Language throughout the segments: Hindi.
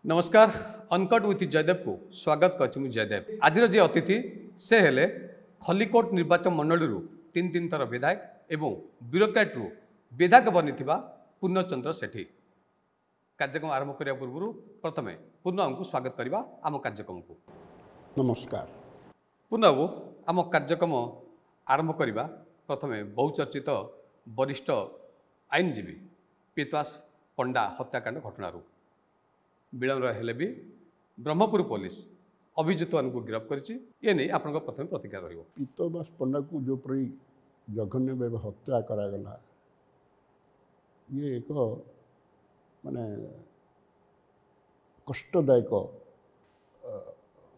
नमस्कार अनकट विथ जयदेव को स्वागत कर जयदेव। आज जे अतिथि से हेले खलिकोट निर्वाचन मंडल तीन थर विधायक एवं ब्यूरोक्रेट विधायक बनी पूर्णचंद्र सेठी। कार्यक्रम आरंभ करने पूर्व प्रथमे पूर्ण को स्वागत करवा आम कार्यक्रम को। नमस्कार पूर्ण बाबू आम कार्यक्रम आरंभ करवा प्रथमे बहुचर्चित वरिष्ठ आईनजीवी पीतवास पंडा हत्याकांड घटना विलंब हेले भी ब्रह्मपुर पुलिस अभियुक्त को गिरफ्त कर आपन प्रथम प्रतिक्रिया रही। पीतवास पंडा को जो परी जघन्य भाव हत्या करागला ये एक माने कष्टदायक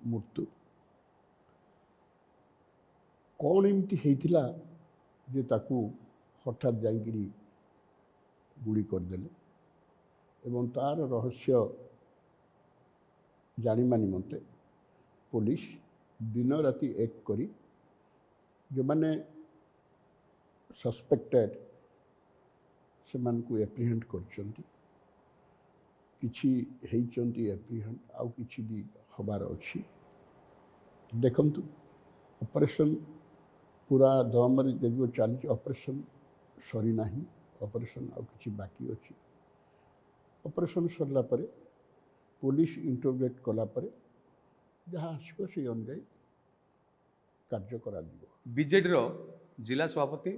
मृत्यु कौन एमती होता जे ताकू हठात जाइकिरी गुड़ी करदेले एवं तार रहस्य जानिबा निमंते पुलिस दिन राति एक करी जो माने सस्पेक्टेड से मान को एप्रिहेंड करछंती किछि हेइचंती एप्रिहेंड आउ किछि भी हबार अछि। देखंतु ऑपरेशन पूरा दमरी जो चली ऑपरेशन सरी नाही ऑपरेशन आउ किछि बाकी अछि। ऑपरेशन सरला परे पुलिस इंटरोगेट कला परे जहाँ आसो से अनुजाई कार्य करा बीजेडी जिला सभापति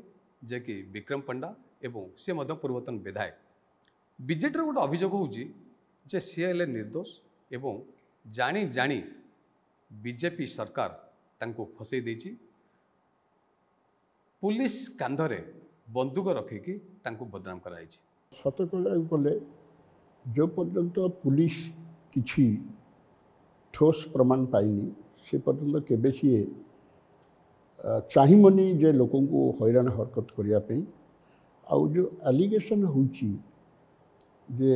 जे कि विक्रम पंडा एवं सी पूर्वतन विधायक बीजेडी गोटे अभियोग होउची जे सी हेले निर्दोष एवं जानी जानी बीजेपी सरकार तांको फसई देची पुलिस कांधरे बंदूक रखिकी तांको बदनाम कराई। सत कहले जो पर्यंत पुलिस किछि ठोस प्रमाण पाइनी से पर्यंत केबे सी चाहिमनी जे लोकों को हैरान हरकत करने आउ जो एलिगेशन होची जे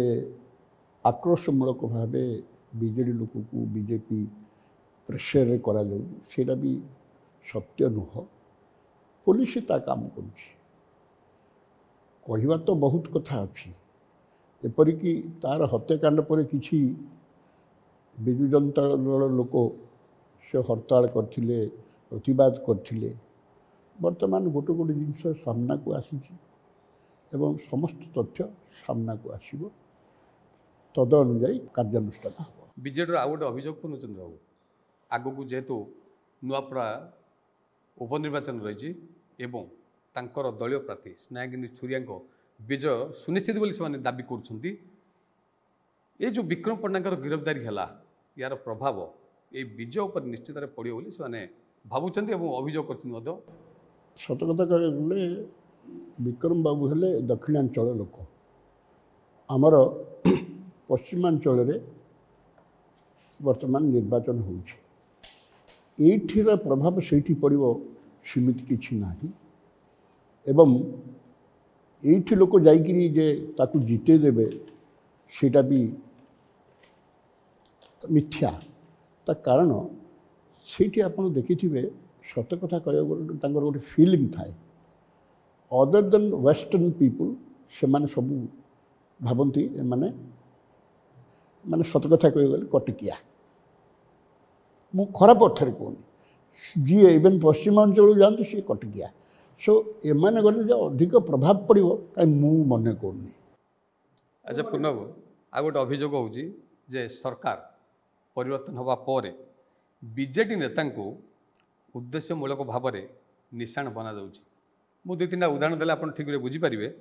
आक्रोशमूलक भाव बीजेडी लोक को बीजेपी प्रेशर करा सेटा भी सत्य नुह। पुलिस ता काम करुछि कहवा तो बहुत कथा अच्छी एपरिक तार हत्याकांड पर किछि विजु जनता दल लोक से हड़ताल करथिले प्रतिवाद करथिले वर्तमान गोटे गोटे जिनस सामना को आसी एवं समस्त तथ्य सामना को आसीबो तद अनुजाई कार्यानुष्ठान हम। बीजेडी आउ गोटे अभियोग पूर्णचंद्र बाबू आगु को जेहेतु नुआपड़ा उपनिर्वाचन रही एवं तांकर दलीय प्रार्थी स्नेहागिनी छुरिया विजय सुनिश्चित बोली से दाबी कर जो विक्रम पंडा गिरफ्तारी है यार प्रभाव ये विजय उपर निश्चित पड़ो बोली से भावुं अभियोग कर। सत कथा कहले विक्रम बाबू हेले दक्षिणांचल लोक आमर पश्चिमांचल वर्तमान निर्वाचन होइछे प्रभाव से पड़ो सीमित किछि नाही एवं एठी लोक जाइकिरी जे ताकू जिते देबे सेटा भी मिथ्या ता कारण सेठी आपण देखिथिबे सत कथा कहया गोटे फिल्म थाए अदर देन वेस्टर्न पीपुल से माने सब भावती माने माने सत कथा कह गले कटकिया मु खराब अर्थरे कहूनी जी इवेन पश्चिमांचल जानते सी कटकिया सो एमाने गले जो अधिक प्रभाव पड़ो कहीं मु मन करनी। अच्छा पूर्ण आ गोटे अभियोग होउची जे सरकार परिवर्तन हवा पर बीजेडी नेता उद्देश्यमूलक भाव में निशाण बना जाउची। मु दु तीन उदाहरण देले आपण ठीक बुझीपारे।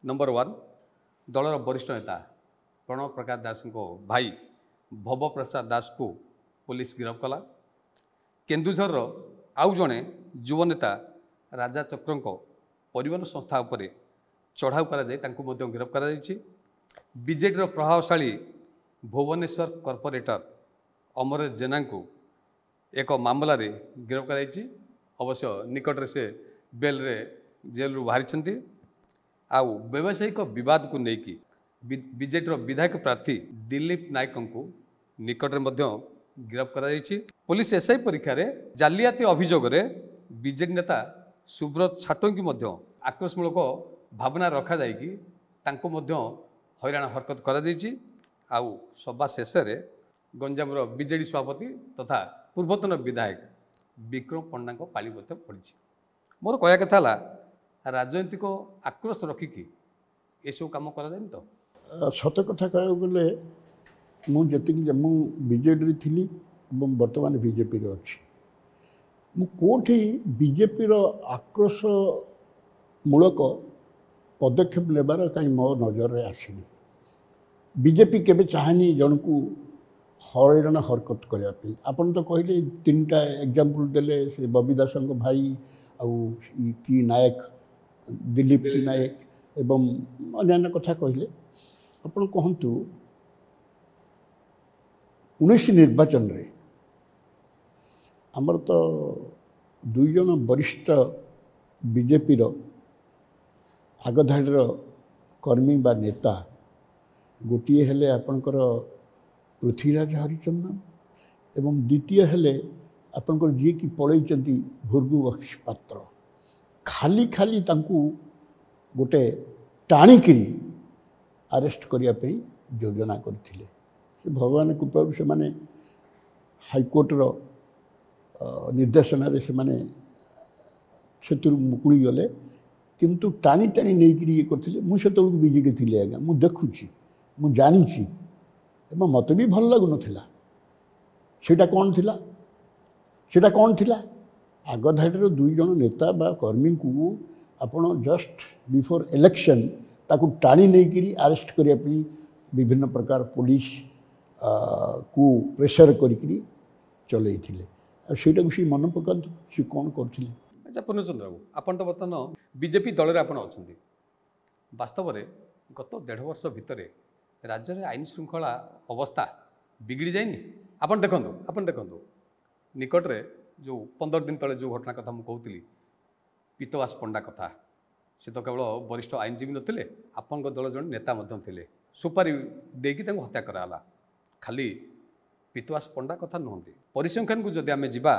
नंबर 1 दलर वरिष्ठ नेता प्रणव प्रकाश दास भाई भव प्रसाद दास को पुलिस गिरफ्त कला। केन्दुझर आउ जड़े युव नेता राजा चक्र परिवहन संस्था उपरे चढ़ाऊ करा गिरफ्त करा बीजेडी प्रभावशाली भुवनेश्वर कॉर्पोरेटर अमरेश जेना को एक मामला रे गिरफ्त कराई। अवश्य निकट से बेल रे जेल बाहरी आउ व्यावसायिक विवाद को लेकिन बीजेडी विधायक प्रार्थी दिलीप नायक को निकट में गिरफ्त कराई। पुलिस एसआई परीक्षा रे जालियाती अभियोग रे बीजेडी नेता सुब्रत छाटों की आक्रोशमूलक भावना रखा जाइकी हैरान हरकत करा आउ सभा शेष में गंजाम बीजेडी सभापति तथा पूर्वतन विधायक विक्रम पंडा पाली पड़ी मोर कह कथा राजनैतिक आक्रोश रखिकी ये सब कम कर तो सत कथा कहू गले मुझे बीजेडी थी बर्तमान बीजेपी अच्छी मुझे बीजेपी आक्रोश मूलक पदक्षेप लेबार कहीं मो नजर में आसनी बीजेपी केबे चाहनी जन को हरण हरकत करने आपन तो कहले 3टा एग्जाम्पल देले से बबी दास भाई आउ की नायक दिलीप की नायक एवं अन्य कथा कहले अपन कहतु 19 निर्वाचन रे आमर तो 2 जन वरिष्ठ बीजेपी आगधाड़ीर कर्मी बा नेता गोटे हेले आपणकर पृथ्वीराज हरिचंदन एवं द्वितीय हेले आपणकर जी की पलैचंती भृगु बक्सी पात्र खाली खाली तांकू गोटे टाणिकी अरेस्ट करने योजना करथिले भगवान कृपा से माने हाईकोर्टर निर्देशन से माने मुकुड़ी गले किंतु टाणी टाणी नहीं ये करथिले मुझे बीजेडी थी आज्ञा मु देखुची मु जानी मत भी भल लगुन सेटा कौन थिला सेटा कौन थिला आगधाड़ीर 2 जन नेता बा कर्मी को आपण जस्ट बिफोर इलेक्शन ताकू टाणी नहीं अरेस्ट करने विभिन्न प्रकार पुलिस को प्रेसर करी चलई सेटा सी मन पकातु सी कौन करथिले। अच्छा पूर्णचंद्र बाबू आपन तो बर्तमान बीजेपी दल रे आपन अछंती वास्तव में गत 1.5 वर्ष भितर राज्य में आईन श्रृंखला अवस्था बिगड़ी जाइनी आपन देखंतु निकट रे जो 15 दिन तले जो घटना कथा मु कहूली पीतवास पंडा कथा से तो केवल वरिष्ठ आईनजीवी नथिले आपन दल जन नेता मध्यम थिले सुपारी देकी तांको हत्या कराला खाली पीतवास पंडा कथा नुहंती परिसंख्यान को जदि आमे जिबा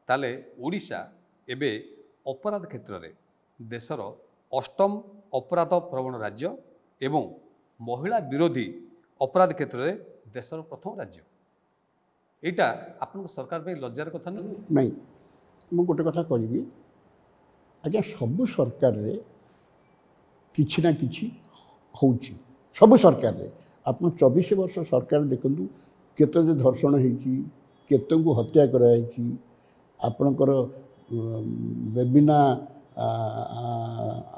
ताले ओडिशा एबे अपराध क्षेत्र में देशर 8म अपराध प्रवण राज्य एवं महिला विरोधी अपराध क्षेत्र में देशर 1म राज्य यहाँ आपन सरकार पे लज्जार कथा नहीं मु गोटे कथा कहि आज्ञा सबु सरकार रे किछि ना किछि होउछि सबु सरकार रे आपन 24 वर्ष सरकार देखंतु केते धर्षण होइछि केते को हत्या कराइछि आपनकर बेबिना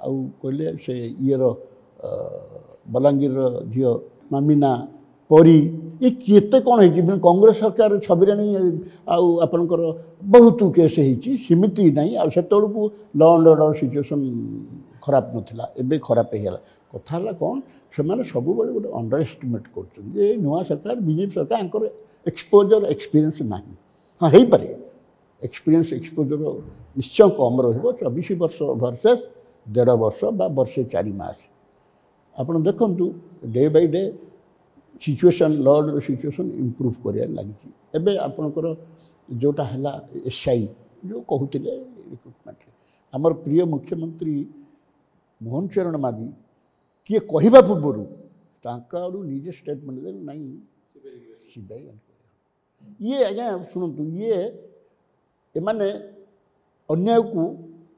आउ कहले से इयर बलांगीर झील मामिना परी ये केते कौन है कांग्रेस सरकार छबिराणी आपनकर बहुत केस होती सेमती ना से लॉ एंड ऑर्डर सिचुएशन खराब नाला एवं खराब होगा कथा कौन से सब गोटे अंडर एस्टिमेट कर नुआ सरकार बीजेपी सरकार आंकर एक्सपोजर एक्सपीरियंस ना हाँ हो पारे एक्सपीरियंस एक्सपोजर निश्चय कम र24 वर्ष वर्सेस 1.5 वर्ष बा वर्षे 4 मास आपन देखंतु day by day situation law and situation improve कर लगी एवं आपणकर जोटा है एसआई जो कहते रिक्रुटमेंट आमर प्रिय मुख्यमंत्री मोहन चरण मादी किए कहवा पूर्वर निजे स्टेटमेंट दे नहीं सीबीआई ये आज्ञा शुणु ये एमाने अन्याय को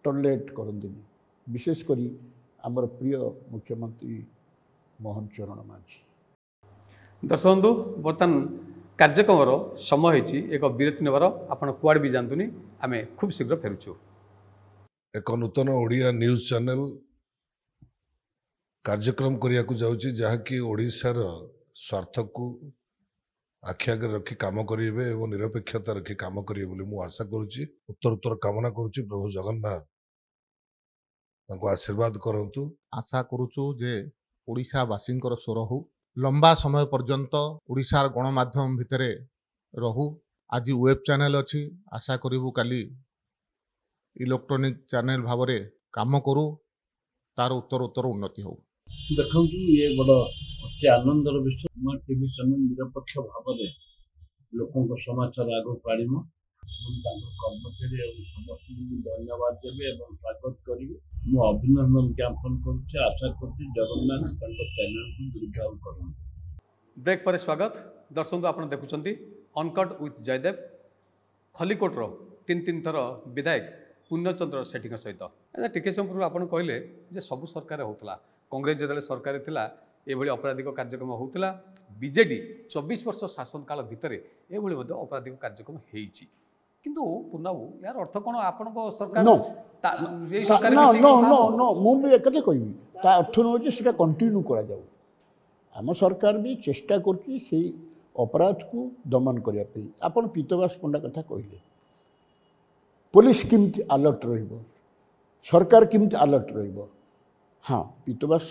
टॉलरेट करते विशेषकर आमर प्रिय मुख्यमंत्री मोहन चरण माझी। दर्शक बंधु बर्तमान कार्यक्रम समय होती एक विरति नेबार आपण कुआड़ भी जानतुनी आम खूब शीघ्र फेरुचु। एक नूतन ओडिया न्यूज चैनल कार्यक्रम करिया को जाउची जहाँकि ओडिशार स्वार्थ को आखि आगे रखी काम करेंगे और निरपेक्षता रखी काम करेंगे बोली मु आशा करुच्ची उत्तर उत्तर कामना करुच्ची प्रभु जगन्नाथ आशीर्वाद करंतु। आशा करुचु जे ओडिशावासींकर स्वर हो लंबा समय पर्यंत ओडिशार गणमाध्यम भितर रहू आज वेब चैनल अच्छी आशा करूँ काली इलेक्ट्रॉनिक चैनल भाव में काम करू तार उत्तर उत्तर उन्नति हो। देखु ये बड़ अति आनंदर विषय टीवी चैनल निरपेक्ष भाव में लोकों समाचार आगे पाड़म कर्मचारी समस्त धन्यवाद देवी और स्वागत करी मु अभिनंदन ज्ञापन करुच्ची आशा करुच्ची जगन्नाथ चैनल को दीर्घायु करूँ। ब्रेक पर स्वागत दर्शक आप देखुं अनकट विथ जयदेव खलिकोटर तीन तीन थर विधायक पूर्णचंद्र सेठी सहित टिके समय पूर्व आप कहले जे सबु सरकार होता कांग्रेस जो सरकार थिला एभली अपराधिक कार्यक्रम होता बीजेडी 24 वर्ष शासन काल भितर एभली अपराधिक कार्यक्रम होइछि किंतु पूर्णबाबू यार अर्थ कौन आपण सरकार No. यही सरकार नो मिसेई नो कथा नो हो? नो मु भी एक कहबी ता अर्थ नौ सेटा कंटिन्यू करा जाऊ आम सरकार भी चेष्टा करछि से अपराध को दमन करने पे आपण पीतवास पंडा कथा कहले पुलिस किमती अलर्ट रहिबो सरकार किमती अलर्ट रहिबो हाँ पीतवास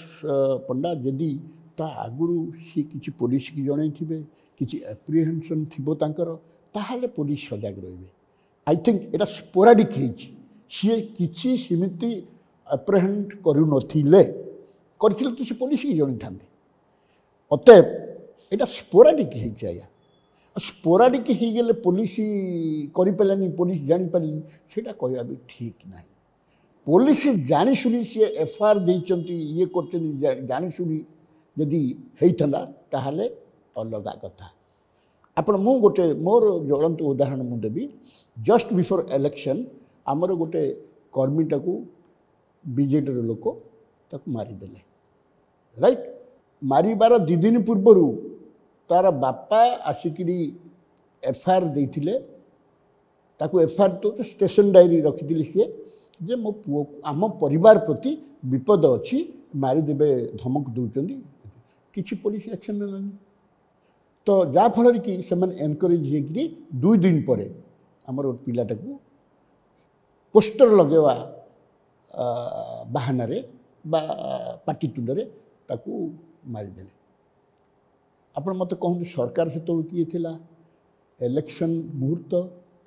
पंडा जदि ता आगुरु सी किछि पुलिस की जणै थिबे किछि एप्रिहेंशन थिबो तांकर ताहाले पुलिस सजग रहिबे आई थिंक एटा स्पोराडिक हेछि सी किछि सिमिति एप्रिहेंड करू नथिले करथिले तो से पुलिस की जणै थांते अतएव एटा स्पोराडिक हेछि आया स्पोराडिक हो गले पुलिस करें पुलिस जापारे सेटा कहवा भी ठीक ना पुलिस जाशुनी सी एफआईआर देती ये करशुनी जदि होता ताहले अलग कथा आपण मु गोटे मोर ज्वलंत उदाहरण मु देवी जस्ट बिफोर इलेक्शन आमर गोटे कर्मीटा को बीजेडी लोक ताको मारिदेले राइट मारिबार 2 दिन पूर्वर तार बापा आसिकी एफआईआर देते ताकू एफआईआर तो स्टेशन डायरी रखी सी जे मो पुओ आम परिवार प्रति विपद अच्छी मारिदेवे धमक दौरान किसी पुलिस एक्शन नेलानी तो जाफल कि एनकरेज हो 2 दिन पर आमर पिलाटा को पोस्टर लगेवा बाहाना बा पाटितुंड ताकू मारिदेले आपण मत कहूँ सरकार से किए थिला इलेक्शन मुहूर्त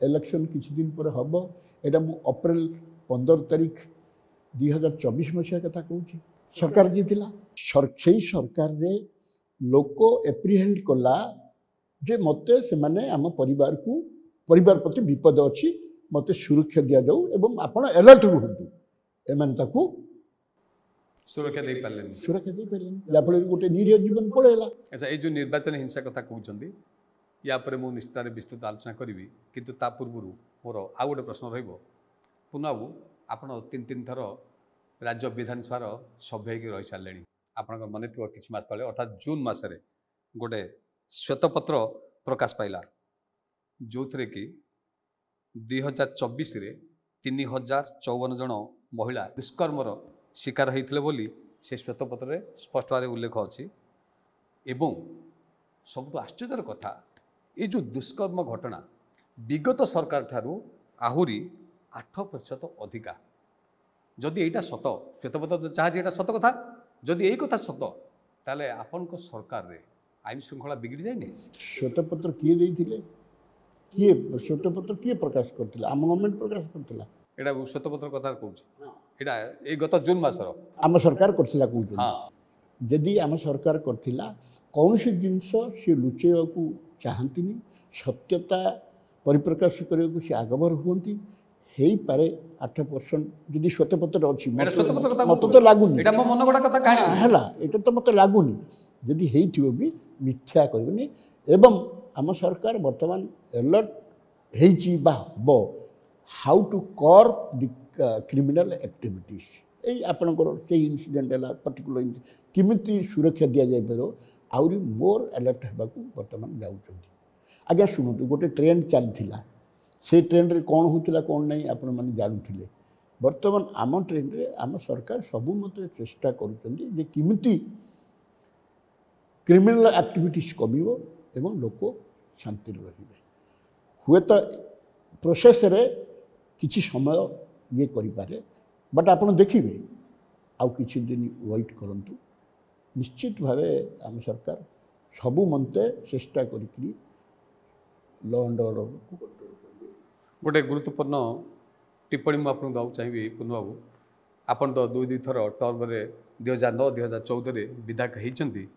इलेक्शन किसी दिन पर हम एटा मु अप्रैल 15 तारीख 2024 मसीहा कथा कहूँ सरकार किए थिला से सरकार रे लोक एप्रिहेंड कला जे मते से माने आम परिवार प्रति विपद अच्छी मते सुरक्षा दि जाऊ एवं आपण अलर्ट रुहतु एमाने ताकू सुरक्षा दे पारे सुरक्षा दे पारे जाफल गोटे निरीह जीवन पड़ेगा अच्छा ये जो निर्वाचन हिंसा कथा कहते या पर मु निश्चित विस्तृत आलोचना करी किंतु ता पूर्व मोर आउ गोटे प्रश्न रहा आपण 3 थर राज्य विधानसभा सभ्य हो रही सारे आप मन थी कि मास तले अर्थात जून मसरे गोटे श्वेतपत्र प्रकाश पाइला जो थे कि 2024 3054 जन महिला दुष्कर्मर शिकार होते बोली से श्वेतपत्र स्पष्ट भाव उल्लेख अच्छी एवं सब आश्चर्यर कथा ये जो दुष्कर्म घटना विगत सरकार ठारू आहुरी 8% अधिका जदि यहाँ सत श्वेतपत्र चाहे यहाँ सत कथा जदि यही कथा सत ताले आपण सरकार रे आईन श्रृंखला बिगड़ी जाए श्वेतपत्र किए देइथिले किए श्वेतपत्र किए प्रकाश करथिला आम गवर्नमेंट प्रकाश करथिला एटा श्वेतपत्र कथा कहूँ एटा ए गत जून मासर आम सरकार करथिला कहू हाँ जदि आम सरकार करथिला कौन सी जिनस सी लुचेवा को चाहती सत्यता परिप्रकाश करने को सी आगभर हुंती हे पारे 8% जदि श्वेतपत्र अच्छी मत तो लगुनि मन गड़ा कथा कहानी है ये तो मत लगुनि जदि हेइथिबो भी मिथ्या कहबनी एवं आम सरकार वर्तमान अलर्ट हेइची बा हबो how to curb the criminal activities यही आपणकर से इनसीडेंट है पर्टिकुलर किमिति सुरक्षा दि जाए पार आउरी मोर अलर्ट होगाकू बर्तमान जाऊँ आज्ञा शुणु गोटे ट्रेंड चलता से ट्रेंड रे कौन होता कौन नहीं आपण मैंने जानूले बर्तमान आम ट्रेंड रे आम सरकार सबू मत चेष्टा करुँचे किमिति क्रिमिनल एक्टिविटीज कमिब एवं लोक शांति रे हुए तो प्रोसेस रे किछि समय ये करें बट आपड़ देखिए आउ किछि दिन वेट करंतु निश्चित भाव आम सरकार सबू मनते चेष्टा करी लॉ एंड ऑर्डर गोटे गुरुत्वपूर्ण टिप्पणी मुझे दवा चाहिए पूर्ण बाबू आपन तो 2 थर टर्म 2009-2014 विधायक होती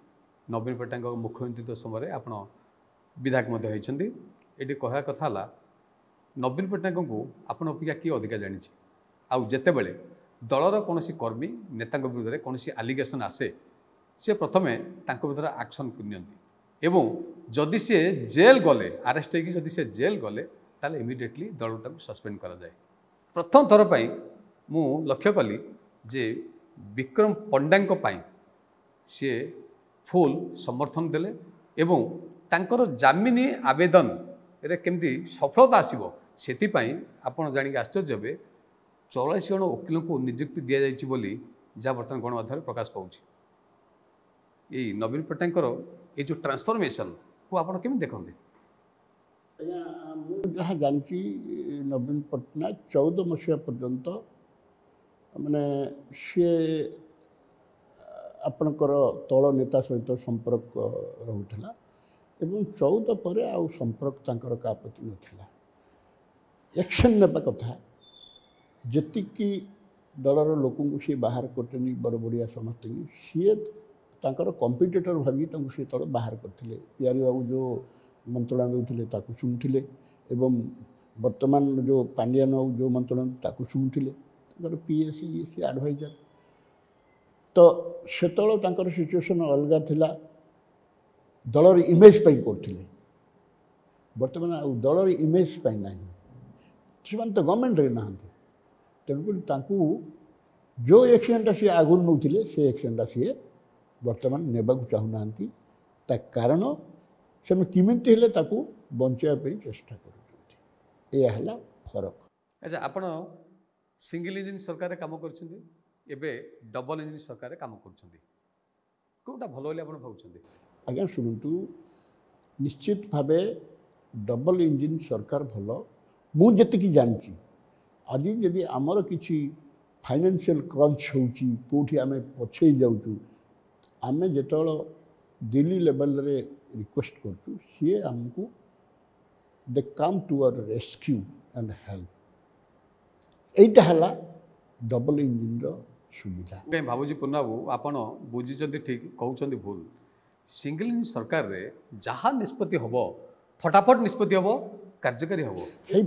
नवीन पट्टनायक मुख्यमंत्री समय आप विधायक होती ये कहवा कथा नवीन पट्टनायक को आपन अपेक्षा किए अधिका जानी आउ जितेबले दलर कौन कर्मी नेता विरुद्ध में कौन आलिगेसन आसे सी प्रथमे विरुद्ध एक्शन नि एवं जदि सी जेल गले आरेस्ट होगी जदि सी जेल गले ताले इमिडिएटली दल सस्पेंड करा जाए। प्रथम थर पर मु लक्ष्य कली जे विक्रम पंडा सी फुल समर्थन देले एवं तांकर जामिनी आवेदन रे केमती सफलता आसीबो सेतिपाई आपण जानिक आश्चर्य हे 84 जन वकिल को नियुक्ति दि जाइछि बोली जहाँ बर्तमान गणमाध्यम प्रकाश पाउछि। ये नवीन पट्टनायक ये जो ट्रांसफॉर्मेशन को आपण केमि देखंते? आज्ञा मु जहाँ जानची नवीन पट्टनायक 14 मसीहा पर्यंत माने सी आपणकर तल नेता सहित संपर्क रोला एवं 14 पर आउ संपर्क तांकर का प्रति नथिला। एक्शन नेबा कथा जेतिकी दलर लोक सी बाहर करते बड़बड़िया समस्त सी तांकर कॉम्पिटिटर भावी सी तल बाहर करते प्यारी बाबू जो मंत्रणा देते शुणुले एवं वर्तमान जो पांडियान बाबू जो मंत्रणा शुणुले पीएससी सी एडवाइजर तो सेतल तांकर सिचुएशन अलग थिला दलर इमेज पाई करथिले वर्तमान दलर इमेज पाई नाही से तो गवर्नमेंट रे नाहंती तेणुक जो एक्सीडेंट सी आगुरी नौथिले से एक्सीडेंट सी वर्तमान नेबा चाहूना ता कारण से किमिति हेले ताकू बंचाइबा पे चेष्टा करूछंती ए हला फरक। अच्छा आपण सिंगल इंजिन सरकार काम करछंती एबे डबल इंजिन सरकार काम करछंती कोटा भलो होले आपण भाउछंती? आज्ञा शुणु निश्चित भावे डबल इंजिन सरकार भल मु जेतिकी जानची आज जदि आमर किसी फाइनेंशियल क्रंच होउची कोठी आमे पछे जाउचू आमे जेतल दिल्ली लेवल रे रिक्वेस्ट करचू सी हमको दे come to our rescue and help एटा हला डबल इंजिन रो सुविधा। कहीं बाबूजी पुन्नाबू आपण बुझी ठीक कहउछंती भूल सिंगल इंजिन सरकार रे जहाँ निष्पत्ति हम फटाफट निष्पत्ति हम कार्यकारी हम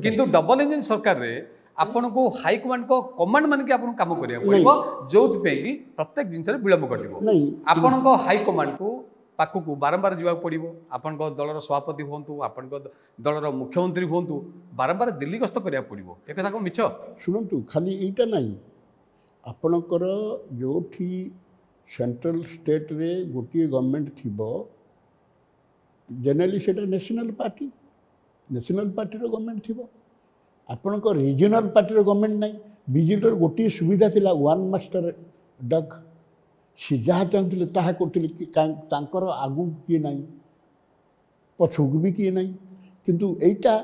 किंतु डबल इंजिन सरकार रे आपण को हाईकमांड को कमांड मान के आपण काम करिया पड़िबो जो कि प्रत्येक जिनस रे विलंब कटिबो आपण को हाईकमांड को पाखु को बारंबार जीवा पड़िबो आपण को दलर सभापति होंतु आपण को दलर मुख्यमंत्री होंतु बारंबार दिल्ली गस्त करिया पड़िबो ए कथा को मिछ सुनंतु खाली एटा नहीं आपणकर जोठी सेंट्रल स्टेट रे गोटे गवर्नमेंट थिबो जनरली सेटा नेशनल पार्टी रो गवर्नमेंट थिबो आपणकर रीजनल पार्टी रो गवर्नमेंट नहीं बीजेपी गोटे सुविधा थिला वन मास्टर डग सी जहाँ चाहते ताहा करथिले कि तांकर आगु किए नहीं पछुक भी किए नहीं किंतु एटा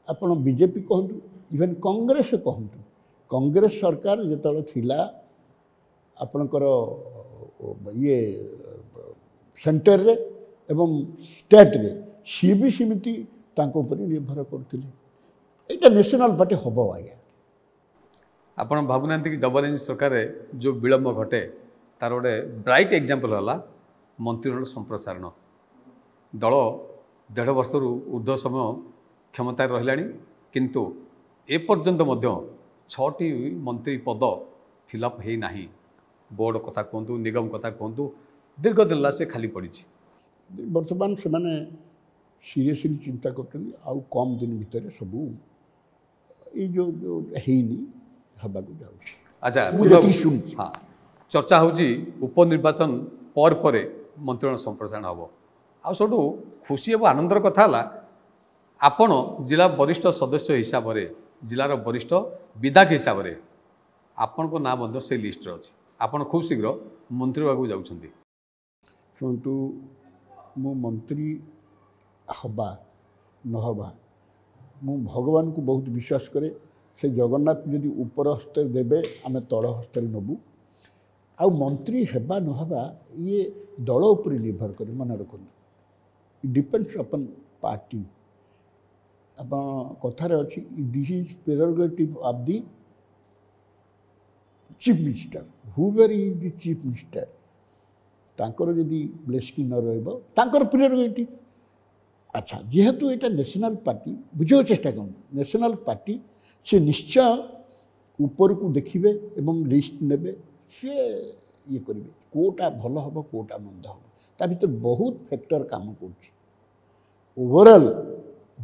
आपण बीजेपी कहतु इवन कांग्रेस कहतु कांग्रेस सरकार जेतल थिला आपणकर ये सेंटर रे एवं स्टेट रे सी भी सेमिति तांको ऊपर निर्भर करथिले एटा नेशनल पार्टी हबो आज्ञा। आपण भावुना कि डबल इंजिन सरकार जो विलंब घटे तार गोटे ब्राइट एग्जांपल है मंत्रीमंडल संप्रसारण दल 1.5 वर्ष ऊर्ध्व समय क्षमता रहा किंतु एपर्यंत 6टी मंत्री पद फिलअप है ना बोर्ड कथा कहतु निगम कथा कहतु दीर्घ दिन से खाली पड़ी बर्तमान से माने सीरियसली चिंता करते आउ कम दिन भितर सबू ये जो हेनी हवा को जाउछि। अच्छा हाँ चर्चा होची उपनिर्वाचन पर मंत्रिमंडल संप्रसारण हम आ सबू खुशी और आनंदर कथा है आपण जिला वरिष्ठ सदस्य हिसाब से जिलार वरिष्ठ विधायक हिसाब से आपण को नाम से लिस्ट अच्छी आपण खूब शीघ्र मंत्री होगा जाउछंती। शुणु मु मंत्री हवा नहबा मु भगवान को बहुत विश्वास करे से जगन्नाथ यदि ऊपर हस्ते देवे आम तल हस्ते नबू आ मंत्री हेबा नहबा ये दल उपर निर्भर करे मन रखु डिपेंड्स अपन पार्टी आप कथार अच्छी this is prerogative of the chief minister however is the chief minister तांकर जदि ब्लेसिंग न रही प्रेरोगेटिव। अच्छा जेहेतु यहाँ नेशनल पार्टी बुझे चेष्टा कर नेशनल पार्टी से निश्चय ऊपर को देखिए एवं लिस्ट नेबे सी ये करेंगे कोटा भल हम कोटा मंद हम ता भीतर बहुत फैक्टर काम कर ओवरऑल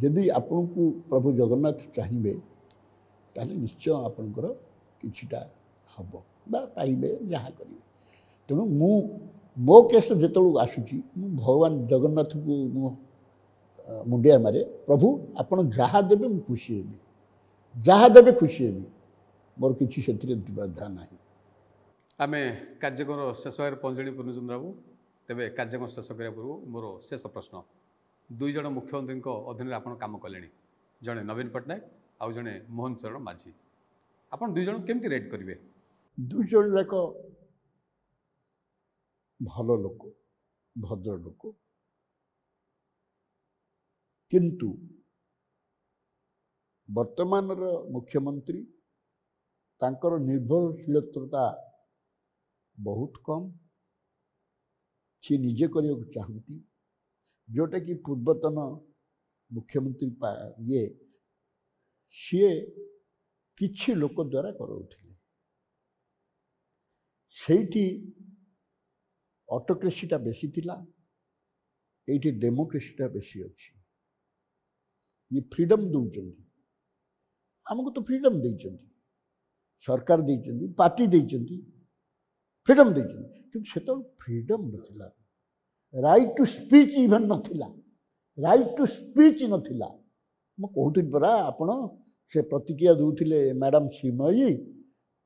यदि आपन को प्रभु जगन्नाथ चाहिए ताले निश्चय आपणकर किछिटा हम बा पाइबे जहाँ करेंगे तेणु मो केस जो आसूँ भगवान जगन्नाथ को मुंडिया मारे प्रभु आपड़ जहाँ देवे मुझे खुशी हेबी जहाँ देवे खुशी हेबी मोर किसी से बाधा ना आम कार्यक्रम शेष भाव पहुँचणी पूर्णचंद्र बाबू तेरे कार्यक्रम शेष करने पूर्व मोर शेष प्रश्न दुई जन मुख्यमंत्री अधीन आप कम कले जड़े नवीन पट्टनायक आउ जड़े मोहन चरण माझी आप दुई जन केमती रेट करेंगे दुई जन जाक भल लोक भद्र लोक किंतु वर्तमान मुख्यमंत्री तांकर निर्भरशीलता बहुत कम सी निजे करने को चाहती जोटा कि पूर्वतन मुख्यमंत्री ये सी किछि लोक द्वारा कराउथिले सेठी ऑटोक्रेसीटा बेसी थिला एठी डेमोक्रेसीटा बेसी अच्छी ये फ्रीडम दौरान आमको तो फ्रीडम देइचंती सरकार देइचंती पार्टी देइचंती फ्रीडम देइचंती कि से फ्रीडम नथिला राइट टू स्पीच इवन नथिला राइट टू स्पीच नथिला मु कहूथि परा आपण से प्रतिक्रिया दूथिले मैडम श्रीमयी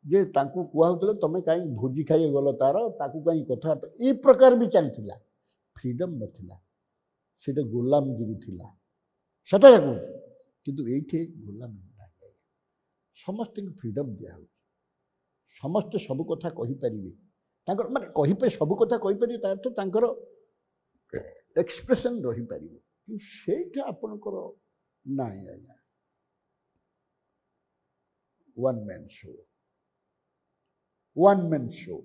जे तांको कुआउतले तमे काई भोजी खाई गल तार ताकू काई कथा ए प्रकार भी चलथिला फ्रीडम नथिला सेटा गुलामगिरी थिला सटा कहू किंतु एठे गुलाम समस्त फ्रीडम दिया हो समस्त सब कथा कहि परिबे तांकर माने कहि पे सब कथा कहि परिबे तार तो तांकर एक्सप्रेशन रही पारिबो सेटा आपनकर नाही आज्ञा वन मैन शो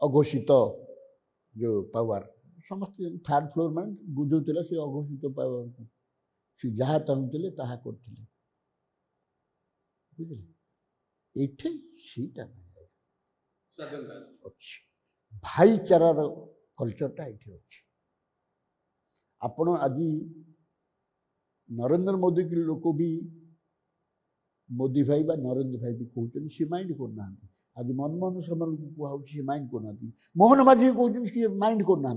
अघोषित जो पावर समस्त थर्ड फ्लोर में बुझुला से अघोषित पावर से जहाँ चाहूले ताहा करथिले बुझले एठे सीटा अच्छी भाईचारार कल्चरटा ये अच्छे आपण आज नरेंद्र मोदी के लोक भी मोदी भाई बा नरेंद्र भाई भी कहते सी माइंड करना आज मनमोहन सामल को कहूँ सी माइंड करना मोहन माझी कहते सी माइंड करना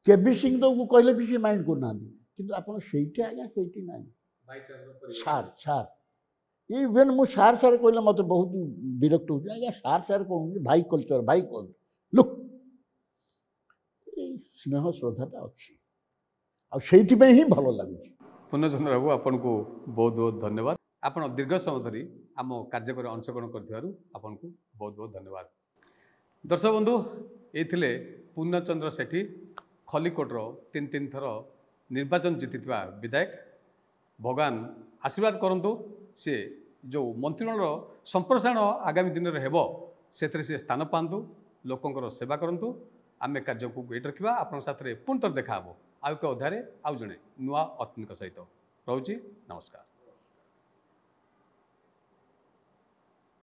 केबी सिंह तो कहले भी सी माइंड करना कि आपड़ से आज्ञा से ना सार सार इवेन मु सार सार कहले मत बहुत विरक्त हो आज्ञा सार सार कहूँ भाई कल्चर भाई कल लुक स्नेह श्रद्धाटा अच्छी आई ही भल लगुच पूर्णचंद्र बाबू आपन को बहुत बहुत धन्यवाद आप दीर्घ समय धरी आम कार्यक्रम अंशग्रहण कर आपन को बहुत बहुत धन्यवाद दर्शक बंधु ये पूर्णचंद्र सेठी खलिकोटर तीन थर निर्वाचन जीति विधायक भगवान आशीर्वाद करंतु से जो मंत्रिमंडल संप्रसारण आगामी दिन में हेबो से स्थान पातु लोकंर सेवा करूँ आम कार्य को ये रखा आपण साथ पुणी थर देखा आउ एक अध्याय आउ जड़े नुआ अतिथि सहित रोची नमस्कार।